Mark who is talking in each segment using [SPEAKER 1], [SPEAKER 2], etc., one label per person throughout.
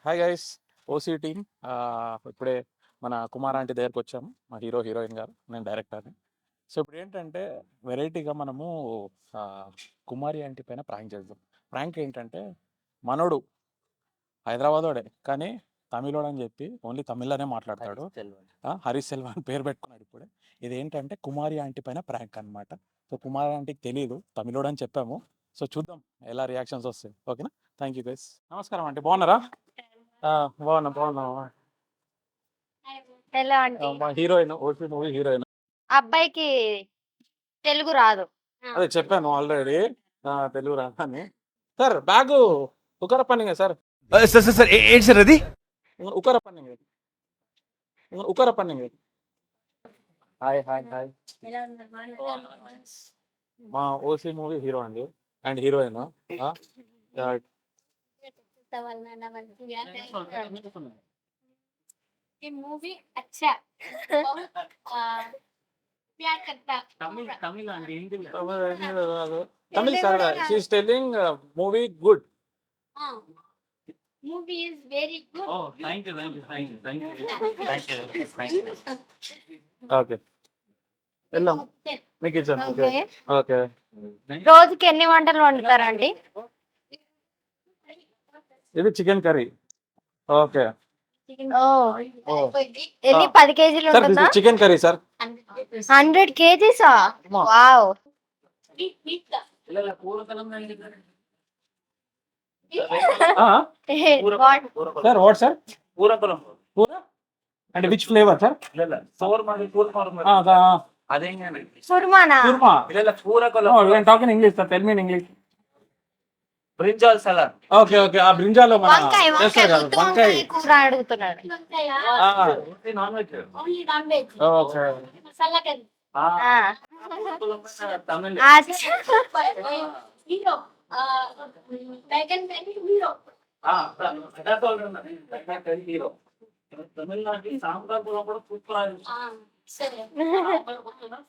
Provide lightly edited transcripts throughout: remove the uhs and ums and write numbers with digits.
[SPEAKER 1] Hi guys, OC team. ఇప్పుడే మన Kumar aunty దగ్గరకు వచ్చాము. మా హీరోయిన్ గారు, నేను డైరెక్టర్ని. సో ఇప్పుడు ఏంటంటే వెరైటీగా మనము ఆ, కుమారి ఆంటీ పైన ప్రాంక్ చేద్దాం. ప్రాంక్ ఏంటంటే మనోడు హైదరాబాదోడే కానీ తమిళోడు అని చెప్పి ఓన్లీ తమిళ్లోనే మాట్లాడతాడు. హరీష్ సెల్వా అని పేరు పెట్టుకున్నాడు ఇప్పుడే. ఇది ఏంటంటే కుమారి ఆంటీ పైన ప్రాంక్ అన్నమాట. సో కుమారి ఆంటీకి తెలియదు తమిళోడు అని చెప్పాము. సో చూద్దాం ఎలా రియాక్షన్స్ వస్తాయి. ఓకేనా? Thank you guys. నమస్కారం ఆంటీ, బాగున్నారా? బాగున్నా.
[SPEAKER 2] ఎలా అంటే
[SPEAKER 1] మా హీరోయిన్, ఓటీ మూవీ హీరోయిన్.
[SPEAKER 2] అబ్బాయికి తెలుగు రాదు.
[SPEAKER 1] అదే చెప్పాను ఆల్రెడీ, తెలుగు రాదని. సార్ బ్యాగు ఉకర పన్నింగ్ సార్,
[SPEAKER 3] సార్ సార్ సార్ ఏంటి సార్ అది?
[SPEAKER 1] ఉకర పన్నింగ్, ఉకర పన్నింగ్. Hi hi hi. మా ఓసీ మూవీ హీరో అండి అండ్ హీరోయిన్.
[SPEAKER 2] ये मूवी अच्छा प्यार करता
[SPEAKER 1] Tamil sir, she's telling movie good.
[SPEAKER 2] Movie is very good.
[SPEAKER 1] Okay వెళ్దాం, మీకు ఇచ్చాను. Okay okay.
[SPEAKER 2] రోజుకి ఎన్ని వంటలు వండుతారండి?
[SPEAKER 1] ఇది చికెన్ కర్రీ. ఓకే.
[SPEAKER 2] ఎన్ని 10 కేజీలు
[SPEAKER 1] సార్
[SPEAKER 2] ఉంటుందా?
[SPEAKER 1] Chicken curry sir.
[SPEAKER 2] 100 కేజీసా? వావ్.
[SPEAKER 1] Sir what sir? పూర అంటే విచ్ ఫ్లేవర్ సార్?
[SPEAKER 2] కుర్మానా?
[SPEAKER 1] Kurma. Talking English sir, tell me in English.
[SPEAKER 3] Brinjal salad.
[SPEAKER 1] Okay okay. ఆ బ్రింజాలో మన
[SPEAKER 2] వంకాయ
[SPEAKER 1] చేస్తారు కదా, వంకాయ.
[SPEAKER 2] కూర అడుగుతున్నాడు.
[SPEAKER 3] Non veg.
[SPEAKER 1] ఓకే.
[SPEAKER 3] తమిళ. హీరో తమిళనాడు సాంబార్ కూడా సూపర్.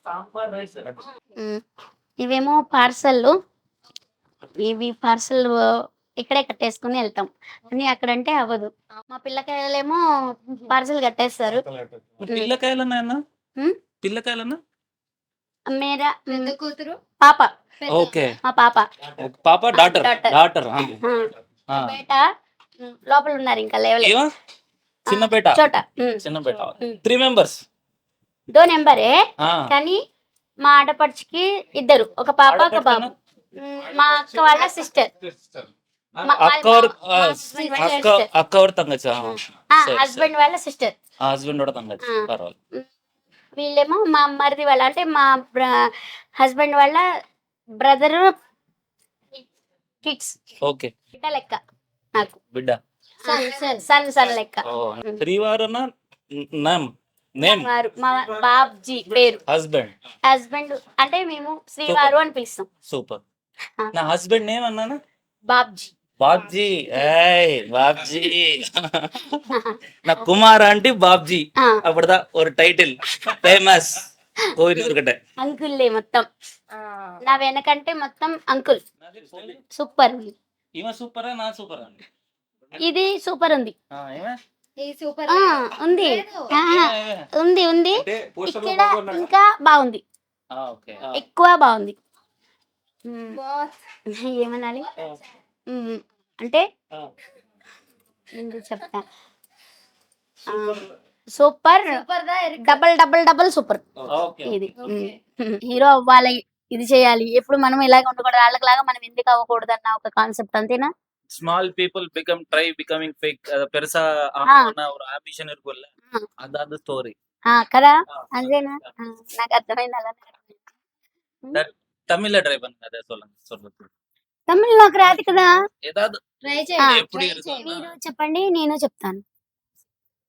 [SPEAKER 3] సాంబార్ రైస్.
[SPEAKER 4] ఇవేమో పార్సల్, ఇవి పార్సల్ ఇక్కడే కట్టేసుకుని వెళ్తాం కానీ అక్కడంటే అవ్వదు. మా పిల్లకాయలేమో పార్సల్ కట్టేస్తారు.
[SPEAKER 3] పిల్లకాయలన్నా
[SPEAKER 4] హ్మ్?
[SPEAKER 3] పిల్లకాయలన్నా
[SPEAKER 4] మేరా
[SPEAKER 2] కూతురు
[SPEAKER 4] పాప,
[SPEAKER 3] ఓకే.
[SPEAKER 4] మా పాప
[SPEAKER 3] పాప డాటర్
[SPEAKER 4] Daughter.
[SPEAKER 3] డాటర్
[SPEAKER 4] బేట లోపల ఉన్నారు, ఇంకా లేవలేదు.
[SPEAKER 3] ఏవా చిన్న బేట
[SPEAKER 4] చోట
[SPEAKER 3] చిన్న బేట 3 మెంబర్స్.
[SPEAKER 4] దో నెంబరే కానీ మా ఆడపడుచుకి ఇద్దరు, ఒక పాప ఒక బాబు. మా అక్క వాళ్ళ సిస్టర్,
[SPEAKER 3] అక్క ఎవరు తంగచ్చ?
[SPEAKER 4] హస్బెండ్ వాళ్ళ సిస్టర్.
[SPEAKER 3] హస్బెండ్ కూడా తంగచ్చ. పర్వాలేదు.
[SPEAKER 4] వీళ్ళేమో మా మరిది వాళ్ళ, అంటే మా హస్బెండ్ వాళ్ళ బ్రదర్ కిడ్స్.
[SPEAKER 3] ఓకే.
[SPEAKER 4] బిడ్డ లెక్క నాకు,
[SPEAKER 3] బిడ్డ
[SPEAKER 4] సన్ లెక్క.
[SPEAKER 3] శ్రీవారన నేమ్
[SPEAKER 4] వారు మా బాబ్జీ పేరు.
[SPEAKER 3] హస్బెండ్
[SPEAKER 4] అంటే మేము శ్రీవారు అని పిలుస్తాం.
[SPEAKER 3] సూపర్. నా హస్బెండ్ నేమ్ అన్నానా?
[SPEAKER 4] బాబ్జీ.
[SPEAKER 3] బాబ్జీ. ఏయ్ బాబ్జీ. నా కుమార్ ఆంటీ బాబ్జీ. అప్పుడుదా ఒక టైటిల్ ఫేమస్ కోరికటే.
[SPEAKER 4] అంకుల్లే మొత్తం, నా వెనకంటే మొత్తం అంకుల్. సూపర్.
[SPEAKER 3] ఈమె సూపరా నా సూపరా?
[SPEAKER 4] ఇది సూపర్ ఉంది.
[SPEAKER 2] సూపర్
[SPEAKER 4] ఉంది ఉంది ఉంది. ఇక్కడ ఇంకా బాగుంది, ఎక్కువ బాగుంది. ఏమనాలి అంటే చెప్తా. Super, double double double super. ఇది హీరో అవ్వాలి, ఇది చేయాలి, ఎప్పుడు మనం ఇలాగ ఉండకూడదు, వాళ్ళకిలాగా మనం ఎందుకు అవ్వకూడదు అన్న ఒక కాన్సెప్ట్, అంతేనా?
[SPEAKER 3] Small people becoming fake. பெருசா ஒரு ஆம்பிஷன் இருக்குல்ல, அதான் ஸ்டோரி
[SPEAKER 4] కదా, అంతేనా? నాకు అర్థమైంది. అలా
[SPEAKER 3] தமிழ்ல ட்ரை பண்ணுங்க. அதை சொல்லுங்க.
[SPEAKER 4] తమిళ్ నాకు రాదు కదా.
[SPEAKER 3] ஏதாவது
[SPEAKER 2] ట్రై
[SPEAKER 3] எப்படி இருக்கும்?
[SPEAKER 4] మీరు చెప్పండి, నేను చెప్తాను.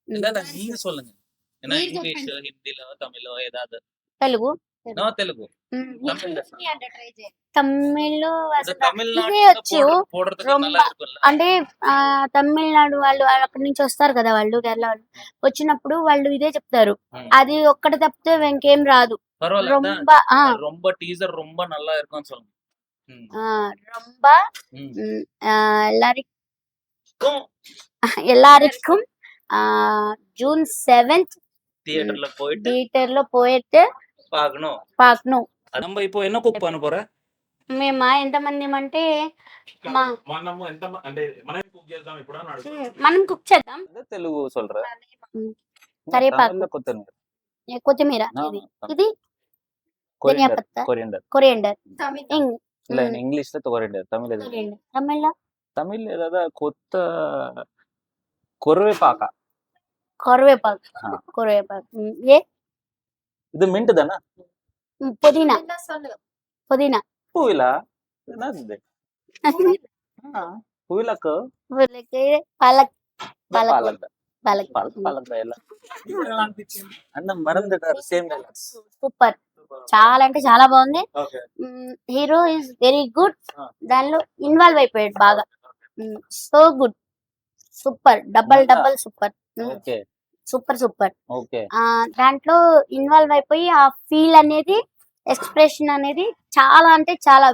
[SPEAKER 3] இல்ல நீங்க சொல்லுங்க. ஏன்னா இங்கிலீஷ், ஹிந்தில, தமிழ்ல ஏதாவது.
[SPEAKER 4] తెలుగు.
[SPEAKER 3] நோ தெலுங்கு.
[SPEAKER 4] తమిళ్లో అసలు
[SPEAKER 3] తమిళనాడు
[SPEAKER 4] ఇదే వచ్చు. అంటే తమిళనాడు వాళ్ళు అక్కడి నుంచి వస్తారు కదా, వాళ్ళు కేరళ వాళ్ళు వచ్చినప్పుడు వాళ్ళు ఇదే చెప్తారు. అది ఒక్కటి తప్పితే ఇంకేం రాదు.
[SPEAKER 3] ரொம்ப டீசர் ரொம்ப நல்லா இருக்கும்னு சொல்லுங்க.
[SPEAKER 4] ரொம்ப எல்லாருக்கும் எல்லாருக்கும் ஜூன் 7th
[SPEAKER 3] தியேட்டர்ல போயிட்டு
[SPEAKER 4] థియేటర్లో పోయితే
[SPEAKER 3] பார்க்கணும்.
[SPEAKER 4] పాకను.
[SPEAKER 3] நம்ம இப்போ என்ன குக் பண்ண போற?
[SPEAKER 4] మేమా ఎంతమంది అంటే
[SPEAKER 1] మనము ఎంత అంటే మనం కుక్ చేద్దాం ఇప్పుడు అని అడుగుతున్నా.
[SPEAKER 4] మనం కుక్ చేద్దాం.
[SPEAKER 3] తెలుగు சொல்ற.
[SPEAKER 4] కరివేపాకు,
[SPEAKER 3] தமிழ்ல கொத்தமல்லி.
[SPEAKER 4] కొత్తిమీర, ఇది ధనియా పత్తా, కొరియండర్,
[SPEAKER 3] இல்ல இங்கிலீஷ்ல கொரியண்டர், தமிழ்ல
[SPEAKER 4] తమిళ్లో
[SPEAKER 3] தமிழ்ல ஏதாவது கொருவேப்பாக்கா.
[SPEAKER 4] కరివేపాకు, ఏ
[SPEAKER 3] இது மின்ட் தானே?
[SPEAKER 4] పుదీనా, పుదీనా,
[SPEAKER 3] பூவிலா என்னது? பூவிலாக்கு
[SPEAKER 4] పాలక్,
[SPEAKER 3] பாலக்
[SPEAKER 4] పాలక్,
[SPEAKER 3] பாலக் எல்லாம் అన్న మరందటారు సేమ్ డైలాగ్స్.
[SPEAKER 4] సూపర్, చాలా అంటే చాలా బాగుంది.
[SPEAKER 1] Okay.
[SPEAKER 4] Hero is very good, దానిలో ఇన్వాల్వ్ అయిపోయాడు బాగా. So good, super, double super,
[SPEAKER 3] okay
[SPEAKER 4] super super.
[SPEAKER 3] Okay.
[SPEAKER 4] దాంట్లో ఇన్వాల్వ్ అయిపోయి ఆ ఫీల్ అనేది, ఎక్స్ప్రెషన్ అనేది చాలా అంటే చాలా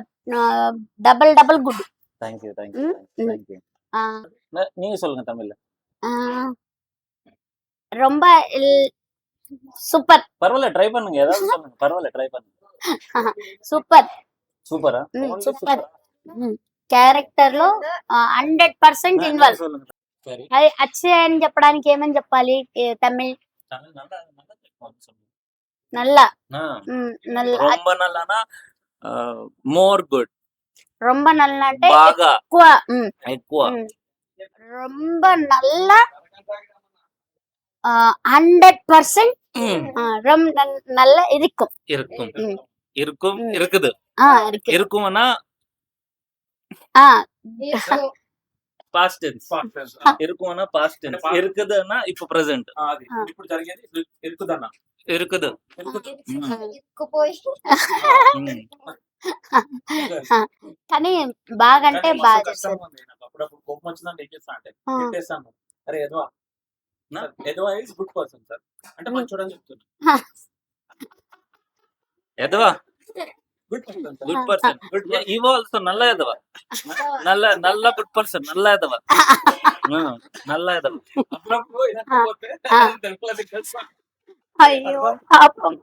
[SPEAKER 4] డబల్ గుడ్.
[SPEAKER 3] థాంక్యూ
[SPEAKER 4] ம், ம்.
[SPEAKER 3] நீங்க சொல்லுங்க தமிழ்ல.
[SPEAKER 4] ரொம்ப సూపర్,
[SPEAKER 3] பரவாயில்ல ட்ரை பண்ணுங்க, ஏதாவது சொல்லுங்க, பரவாயில்ல ட்ரை பண்ணுங்க.
[SPEAKER 4] సూపర్,
[SPEAKER 3] సూపరా?
[SPEAKER 4] సూపర్. క్యారెక్టర్ లో 100% ఇన్వాల్వ్.
[SPEAKER 3] சொல்லுங்க. சரி.
[SPEAKER 4] అది అచ్చే అని చెప్పడానికి ఏమని చెప్పాలి? తమిళ్
[SPEAKER 3] தமிழ் நல்லா நல்லா சொல்லுங்க.
[SPEAKER 4] నల్ల, నల్ల,
[SPEAKER 3] ரொம்ப நல்லானா మోర్ గుడ్,
[SPEAKER 4] రొంబ నల్ల అంటే
[SPEAKER 3] బాగా
[SPEAKER 4] ఎక్కువ,
[SPEAKER 3] ఎక్కువ,
[SPEAKER 4] రొంబ నల్ల 100% నల్ల இருக்கும்.
[SPEAKER 3] இருக்கும் இருக்கும் இருக்குது.
[SPEAKER 4] இருக்கு.
[SPEAKER 3] இருக்கும்னா పాస్ట్ టెన్స్, இருக்கும்னா పాస్ట్ టెన్స్, இருக்குதுன்னா இப்போ ప్రెజెంట్.
[SPEAKER 1] అది ఇప్పుడు జరిగేది ఇరుకుదన్న.
[SPEAKER 3] இருக்குது.
[SPEAKER 4] కానీ బాగా అంటే బాగా చేస్తారు.
[SPEAKER 1] అప్పుడప్పుడు కోపం వచ్చిందంటే ఏం చేస్తా అంటే పెట్టేస్తాను, అరే ఎదవా ఎదవా ఇస్ గుడ్ పర్సన్ సార్ అంటే మంచోడు అని చెప్తున్నా.
[SPEAKER 3] ఎదవా
[SPEAKER 1] good person sir.
[SPEAKER 3] Good person, good ఇవో ఆల్సో నల్ల ఎదవా, నల్ల గుడ్ పర్సన్, నల్ల ఎదవా, నల్ల ఎదవా.
[SPEAKER 1] అప్పుడప్పుడు ఇనకపోతే తెలుపులది తెలుసా.
[SPEAKER 4] అయ్యో పాపం,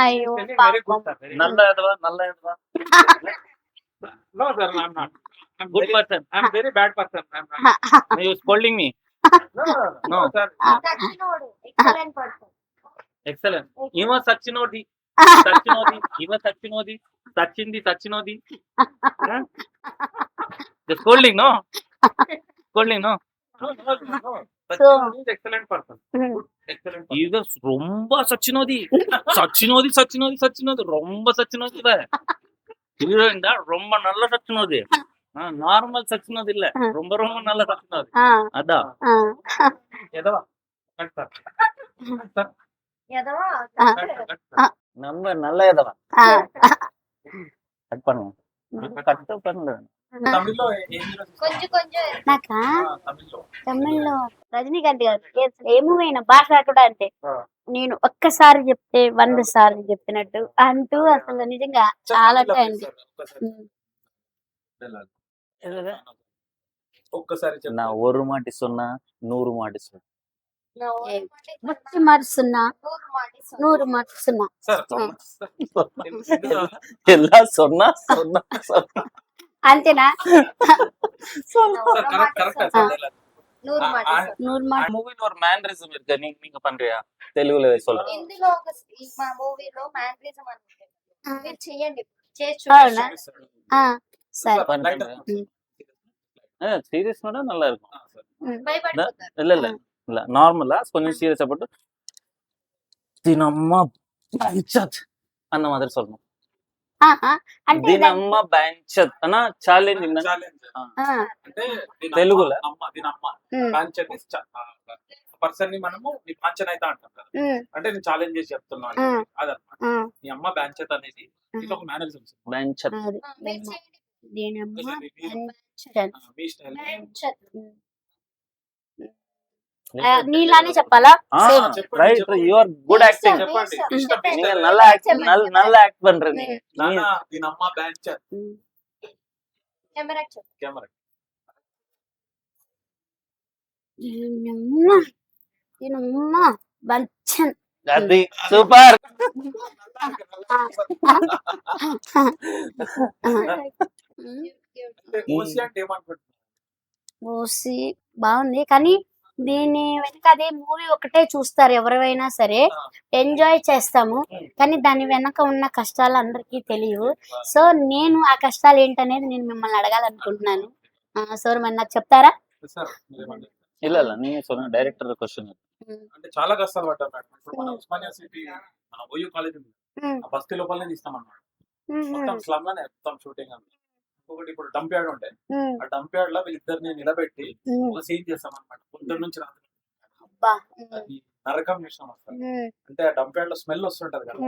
[SPEAKER 4] అయ్యో పాపం.
[SPEAKER 3] నల్ల ఎదవా, నల్ల ఎదవా.
[SPEAKER 1] No sir, I'm not. I'm
[SPEAKER 3] Good
[SPEAKER 1] very,
[SPEAKER 3] person.
[SPEAKER 1] I'm very bad person. I'm not.
[SPEAKER 3] You scolding me?
[SPEAKER 1] No,
[SPEAKER 3] No.
[SPEAKER 1] sir.
[SPEAKER 3] Excellent. ఇవ సచ్చినోది, సచ్చినోది. The scolding, no? Scolding, no?
[SPEAKER 1] No, no, no.
[SPEAKER 4] So-
[SPEAKER 1] Sachin is excellent person. Good, excellent person.
[SPEAKER 3] ఇవ ரொம்ப సచ్చినోది, ரொம்ப సచ్చినోది. Heroine దా ரொம்ப நல்ல సచ్చినోది, normal సచ్చినోది இல்ல, ரொம்ப நல்ல సచ్చినోది. అదా
[SPEAKER 1] ఎదవా కట్ సార్. సార్
[SPEAKER 3] நம்ம நல்ல ఎదవా. కట్ பண்ணுங்க, కట్ பண்ணல.
[SPEAKER 1] తమిళ్లో ఏం హీరో
[SPEAKER 2] కొంచెం కొంచెం
[SPEAKER 4] నాకా
[SPEAKER 1] తమిళ్లో
[SPEAKER 4] తమిళ్లో రజనీకాంత్ గారు ఏ మూవీ అయినా భాష కూడా అంతే.
[SPEAKER 1] ఆ.
[SPEAKER 4] నేను ఒక్కసారి చెప్తే 100 సార్లు చెప్పినట్టు అంటూ అసలు నిజంగా చాలా టైం.
[SPEAKER 1] ఒక్కసారి
[SPEAKER 3] నా ஒரு மாட்டி சொன்னா 100 மாட்டி சொன்னா.
[SPEAKER 4] ముచ్చి మరుస్తున్నా 100 మరుస్తున్నా.
[SPEAKER 1] సార్
[SPEAKER 3] ఎలా சொன்னா
[SPEAKER 4] అంతేనా?
[SPEAKER 1] Correct sir.
[SPEAKER 2] 100 మాట
[SPEAKER 4] 100 మాట.
[SPEAKER 3] మూవీలో ஒரு மேனரிசம் இருக்கு, நீங்க பண்றியா? తెలుగులో சொல்லுங்க.
[SPEAKER 2] ఇందులో ఒక మా మూవీలో మ్యానరిజం అని ఉంటుంది. మీరు చెయ్యండి, చేసి
[SPEAKER 4] అవునా? సరే.
[SPEAKER 3] சீரியஸ் நோட நல்லா இருக்கும்.
[SPEAKER 2] భయపడిపోతారు.
[SPEAKER 3] இல்ல நார்மலா கொஞ்சம் சீரியஸா போட்டு தினம்மா பஞ்சத் அந்த மாதிரி சொல்லணும்.
[SPEAKER 4] అంటే
[SPEAKER 3] దినమ్మ బెంచత్ అన్న ఛాలెంజ్.
[SPEAKER 1] అంటే
[SPEAKER 3] తెలుగులో?
[SPEAKER 1] దీని అమ్మ పంచని పర్సన్ ని మనము నీ పంచన్ అయితే అంటాం కదా, అంటే నేను ఛాలెంజ్ చేసి చెప్తున్నాను అదనమాట. నీ అమ్మ బ్యాంచెత్ అనేది ఇది ఒక మేనరిజం.
[SPEAKER 3] బెంచత్
[SPEAKER 2] మీరు చేయండి.
[SPEAKER 1] మీ స్టైల్
[SPEAKER 4] నీలానే చెప్పాలా?
[SPEAKER 3] Right, you are good acting.
[SPEAKER 1] చెప్పండి.
[SPEAKER 3] நீங்க நல்லா ஆக்ட் பண்றீங்க.
[SPEAKER 1] దీని అమ్మ బ్యాంచెత్.
[SPEAKER 2] Camera
[SPEAKER 1] camera
[SPEAKER 4] దీనమ్మా బంచన్.
[SPEAKER 3] అది సూపర్.
[SPEAKER 1] అంటే ఓసి అంటే ఏమనుకుంటున్నారు?
[SPEAKER 4] ఓసి బాగుంది కానీ దీని వెనక అదే మూవీ ఒకటే చూస్తారు ఎవరైనా సరే, ఎంజాయ్ చేస్తాము కానీ దాని వెనక ఉన్న కష్టాలు అందరికీ తెలియవు. సో నేను ఆ కష్టాలు ఏంటనేది నేను మిమ్మల్ని అడగాలనుకుంటున్నాను. సో మరి నాకు చెప్తారా?
[SPEAKER 1] సార్ మీరేమంటారు?
[SPEAKER 3] ಇಲ್ಲ ಇಲ್ಲ ನೀವೇ ಸೊನ್ನ ಡೈರೆಕ್ಟರ್ ಕ್ವಶನ್.
[SPEAKER 1] అంటే చాలా కష్టాలు పడ్డాం మేడం. ఇప్పుడు మన ఉస్మానియా సిటీ మన ఓయూ కాలేజ్ ఉంది, ఆ బస్తీ లోపలనే తీస్తాం అన్నమాట. మొత్తం స్లమ్ లోనే మొత్తం షూటింగ్ అంతా. ఇంకొకటి ఇప్పుడు డంప్ యార్డ్ ఉంటాయి, ఆ డంప్ యార్డ్ లో వీళ్ళిద్దరిని నిలబెట్టి ఒక సీన్ చేస్తాం అనమాట. పొద్దున్న నుంచి రాత్రి అది నరకం చేసినాం అసలు. అంటే ఆ డంప్ యార్డ్ లో స్మెల్ వస్తుంటది కదా,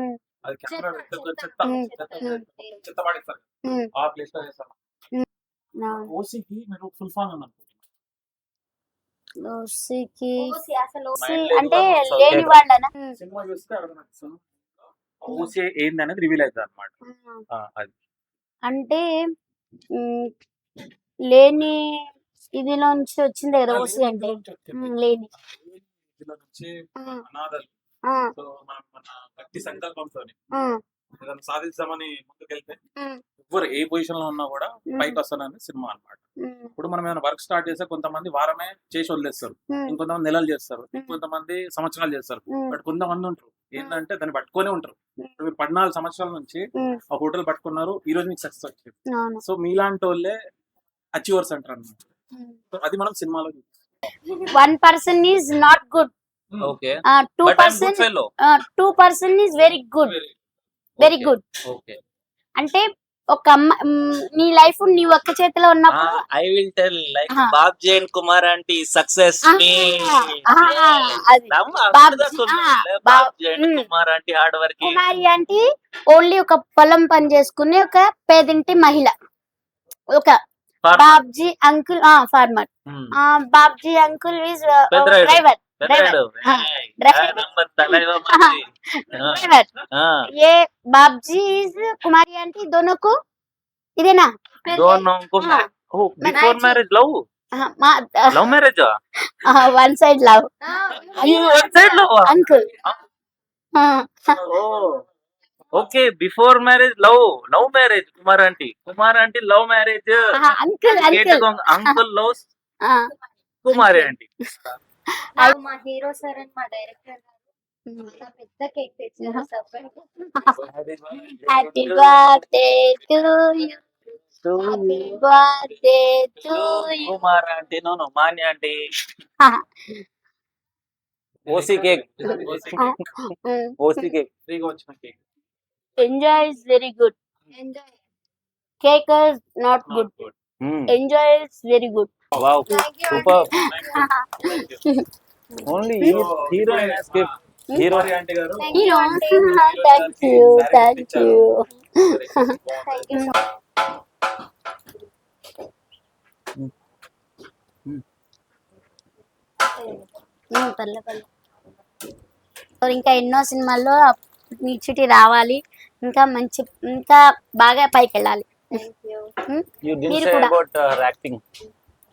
[SPEAKER 1] అది కెమెరా చెత్త పడేస్తారు, ఆ ప్లేస్ లో చేస్తాం. ఓసీకి మీరు ఫుల్ ఫామ్ అని అనుకుంటున్నారు?
[SPEAKER 4] ఓసికి
[SPEAKER 2] ఓసి అసలు
[SPEAKER 4] ఓసి
[SPEAKER 3] Mind లేదు
[SPEAKER 4] అంటే
[SPEAKER 3] కాబట్టి
[SPEAKER 4] లేని వాళ్ళనా?
[SPEAKER 1] సినిమా చూస్తే అర్థం ఓసీ ఏంది అనేది రివీల్ అవుతుంది అనమాట. అది
[SPEAKER 4] అంటే లేని ఇదిలో నుంచి వచ్చింది కదా ఓసి అంటే. లేని
[SPEAKER 1] ఇందులో నుంచి అనాథలు.
[SPEAKER 4] ఆ,
[SPEAKER 1] సో మనం మన గట్టి సంకల్పంతో
[SPEAKER 4] ఆ,
[SPEAKER 1] ఏదైనా సాధిద్దామని ముందుకెళ్తే
[SPEAKER 4] ఉమ్,
[SPEAKER 1] ఎవరు ఏ పొజిషన్ లో ఉన్నా కూడా పైకి వస్తానని సినిమా అన్నమాట. ఇప్పుడు మనం ఏమైనా వర్క్ స్టార్ట్ చేస్తే కొంతమంది వారమే చేసి వదిలేస్తారు, ఇంకొంతమంది నెలలు చేస్తారు, ఇంకొంతమంది సంవత్సరాలు చేస్తారు. బట్ కొంతమంది ఉంటారు ఏంటంటే దాన్ని పట్టుకొనే ఉంటారు. ఇప్పుడు మీరు 14 సంవత్సరాల నుంచి ఆ హోటల్ పట్టుకున్నారు, ఈ రోజు మీకు సక్సెస్ వచ్చింది.
[SPEAKER 4] అవును.
[SPEAKER 1] సో మీలాంటి వాళ్ళే అచీవర్స్ అంటారు అన్నమాట. సో అది మనం సినిమాలో చూస్తాం.
[SPEAKER 4] 1% is not good,
[SPEAKER 3] okay
[SPEAKER 4] 2%
[SPEAKER 3] fellow.
[SPEAKER 4] 2% is very good, very good.
[SPEAKER 3] Okay
[SPEAKER 4] అంటే ఒక నీ లైఫ్ నీ ఒక్క చేతిలో ఉన్నప్పుడు
[SPEAKER 3] I will tell like
[SPEAKER 4] Ah.
[SPEAKER 3] Babji and Kumar aunty success మీ
[SPEAKER 4] అది Babji
[SPEAKER 3] and
[SPEAKER 4] Mm.
[SPEAKER 3] Kumar aunty hard work.
[SPEAKER 4] Kumari అంటే ఓన్లీ ఒక పొలం పని చేసుకునే ఒక పేదింటి మహిళ. ఒక Babji uncle farmer, Babji uncle is
[SPEAKER 3] Peddarayudu.
[SPEAKER 4] Driver. Driver. ये बाबजी इज कुमारी आंटी दोनों को इदेना
[SPEAKER 3] before marriage love love marriage
[SPEAKER 4] one side love
[SPEAKER 3] one side love.
[SPEAKER 4] Uncle.
[SPEAKER 3] Okay before marriage love love marriage Kumar aunty love marriage
[SPEAKER 4] uncle uncle
[SPEAKER 3] uncle loves Kumari aunty.
[SPEAKER 2] మా hero sir and మా director garu చాలా పెద్ద cake తెచ్చారు.
[SPEAKER 4] Happy birthday to you, happy birthday to you.
[SPEAKER 3] Kumar aunty no Manya aunty. OC cake OC cake
[SPEAKER 1] ఫ్రీగా వచ్చిన cake.
[SPEAKER 4] Enjoy is very good,
[SPEAKER 2] enjoy.
[SPEAKER 4] cake is not good, enjoy is very good.
[SPEAKER 3] Wow
[SPEAKER 2] thank you
[SPEAKER 3] super.
[SPEAKER 2] అండి.
[SPEAKER 3] Only heroine escape hero
[SPEAKER 1] కుమారి aunty గారు
[SPEAKER 2] Thank you, aunty.
[SPEAKER 4] Thank you, thank you.
[SPEAKER 2] Thank you so much.
[SPEAKER 4] పర్లే పర్లే. ఇంకా ఎన్నో సినిమాల్లో నీ చిటి రావాలి, ఇంకా మంచి ఇంకా బాగా పైకి వెళ్ళాలి.
[SPEAKER 2] Thank you.
[SPEAKER 3] యు డిడ్
[SPEAKER 4] మీరు
[SPEAKER 3] సే
[SPEAKER 4] కూడా.
[SPEAKER 3] About acting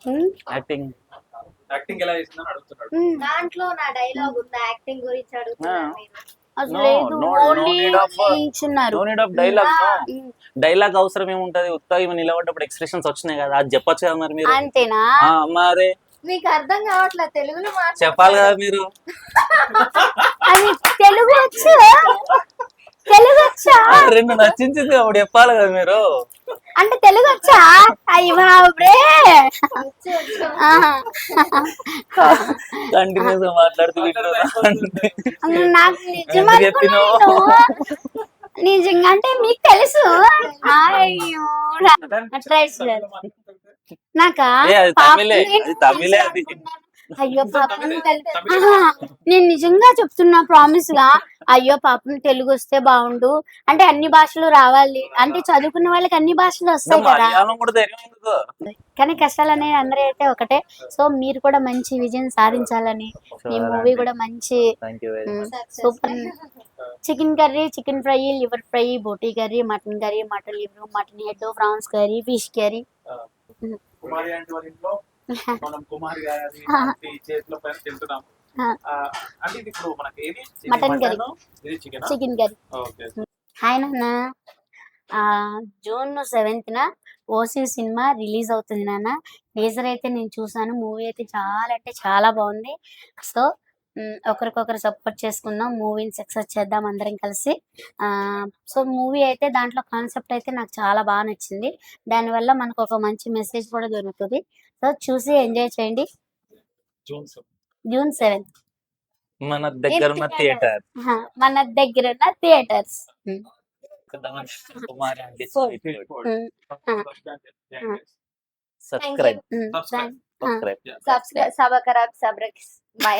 [SPEAKER 4] um,
[SPEAKER 3] acting
[SPEAKER 1] acting ఎలా చేసిందని అడుగుతున్నాడు.
[SPEAKER 2] దాంట్లో నా డైలాగ్ ఉంది, యాక్టింగ్ గురించి అడుగుతున్నారు మీరు.
[SPEAKER 4] అసలు
[SPEAKER 3] No,
[SPEAKER 4] లేదు,
[SPEAKER 3] no
[SPEAKER 4] ఓన్లీ
[SPEAKER 3] need of-
[SPEAKER 4] నిల్చున్నారు.
[SPEAKER 3] No need of dialogue.
[SPEAKER 4] Um,
[SPEAKER 3] dialogue అవసరం ఏముంటది, ఉత్తగా ఇవి నిలబడ్డప్పుడు ఎక్స్ప్రెషన్స్ వచ్చినాయి కదా, అది చెప్పొచ్చు కదా మరి మీరు.
[SPEAKER 4] అంతేనా?
[SPEAKER 3] మరి
[SPEAKER 2] మీకు అర్థం కావట్లేదు తెలుగులో
[SPEAKER 3] చెప్పాలి కదా మీరు.
[SPEAKER 4] అది తెలుగు వచ్చు, తెలుగు వచ్చా?
[SPEAKER 3] రెండు నచ్చించింది అప్పుడు చెప్పాలి కదా మీరు.
[SPEAKER 4] అంటే తెలుగు వచ్చా? అయ్యి బాబురే.
[SPEAKER 3] కంటిన్యూస్ గా మాట్లాడుతూ
[SPEAKER 4] నాకు నిజం
[SPEAKER 3] చెప్పినావు.
[SPEAKER 4] అనుకున్నాను. నిజంగా అంటే మీకు తెలుసు. అయ్యో ట్రై చేయాలి. నాకా
[SPEAKER 3] అది తమిళే, అది తమిళే అది.
[SPEAKER 4] అయ్యో పాపం నేను నిజంగా చెప్తున్నా ప్రామిస్ గా. అయ్యో పాపం తెలుగు వస్తే బాగుండు, అంటే అన్ని భాషలు రావాలి, అంటే చదువుకున్న వాళ్ళకి అన్ని భాషలు వస్తాయి కదా.
[SPEAKER 3] మలయాళం కూడా ధైర్యం ఎందుకు?
[SPEAKER 4] కానీ కష్టాలు అనేవి అందరూ అయితే ఒకటే. సో మీరు కూడా మంచి విజయం సాధించాలని, ఈ మూవీ కూడా మంచి
[SPEAKER 3] Thank you very much.
[SPEAKER 4] Super. Chicken curry, chicken fry, liver fry, boti curry, mutton curry, mutton liver, mutton head, prawns curry, fish curry.
[SPEAKER 1] Kumari aunty వాళ్ళ ఇంట్లో మనం కుమారి గారి చేతిలో పైన తింటున్నాం. అంటే ఇది ఇప్పుడు మనకి ఏది
[SPEAKER 4] మటన్ కర్రీ.
[SPEAKER 1] ఇది chicken.
[SPEAKER 4] Chicken curry.
[SPEAKER 1] Okay.
[SPEAKER 4] Hi నాన్న. June 7th OC cinema release అవుతుంది నాన్న. టీజర్ అయితే నేను చూసాను. మూవీ అయితే చాలా అంటే చాలా బాగుంది. సో ఒకరికొకరు సపోర్ట్ చేసుకుందాం, మూవీని సక్సెస్ చేద్దాం అందరం కలిసి. సో మూవీ అయితే దాంట్లో కాన్సెప్ట్ అయితే నాకు చాలా బాగా నచ్చింది. దానివల్ల మనకు ఒక మంచి మెసేజ్ కూడా దొరుకుతుంది. సో చూసి ఎంజాయ్ చేయండి. జూన్ 7th
[SPEAKER 3] మన దగ్గర ఉన్న థియేటర్
[SPEAKER 4] మన దగ్గర ఉన్న థియేటర్స్.
[SPEAKER 3] కుమారి అంటే
[SPEAKER 2] Subscribe.
[SPEAKER 3] Subscribe
[SPEAKER 2] Subscribe. Bye.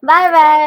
[SPEAKER 4] Bye bye.